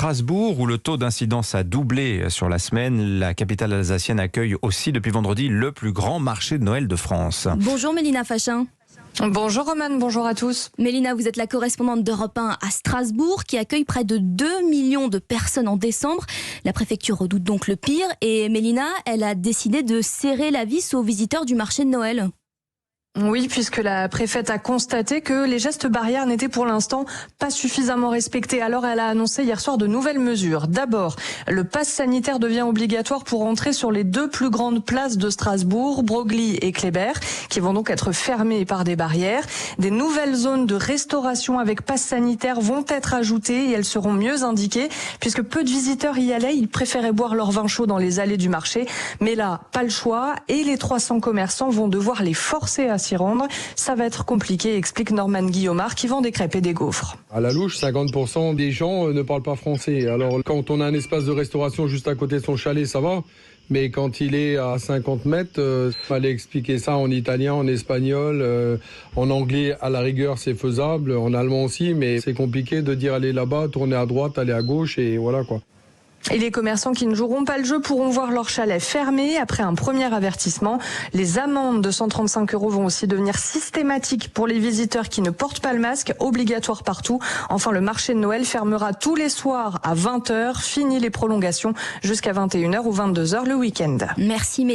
Strasbourg, où le taux d'incidence a doublé sur la semaine. La capitale alsacienne accueille aussi depuis vendredi le plus grand marché de Noël de France. Bonjour Mélina Fachin. Bonjour Romane, bonjour à tous. Mélina, vous êtes la correspondante d'Europe 1 à Strasbourg qui accueille près de 2 millions de personnes en décembre. La préfecture redoute donc le pire et Mélina, elle a décidé de serrer la vis aux visiteurs du marché de Noël. Oui, puisque la préfète a constaté que les gestes barrières n'étaient pour l'instant pas suffisamment respectés. Alors elle a annoncé hier soir de nouvelles mesures. D'abord, le pass sanitaire devient obligatoire pour entrer sur les 2 plus grandes places de Strasbourg, Broglie et Kléber, qui vont donc être fermées par des barrières. Des nouvelles zones de restauration avec pass sanitaire vont être ajoutées et elles seront mieux indiquées, puisque peu de visiteurs y allaient. Ils préféraient boire leur vin chaud dans les allées du marché. Mais là, pas le choix et les 300 commerçants vont devoir les forcer à s'y rendre. Ça va être compliqué, explique Norman Guillaumard qui vend des crêpes et des gaufres. À la louche, 50% des gens ne parlent pas français. Alors quand on a un espace de restauration juste à côté de son chalet, ça va. Mais quand il est à 50 mètres, fallait expliquer ça en italien, en espagnol, en anglais à la rigueur c'est faisable, en allemand aussi, mais c'est compliqué de dire aller là-bas, tourner à droite, aller à gauche et voilà quoi. Et les commerçants qui ne joueront pas le jeu pourront voir leur chalet fermé après un premier avertissement. Les amendes de 135 € vont aussi devenir systématiques pour les visiteurs qui ne portent pas le masque, obligatoire partout. Enfin, le marché de Noël fermera tous les soirs à 20h, fini les prolongations jusqu'à 21h ou 22h le week-end. Merci.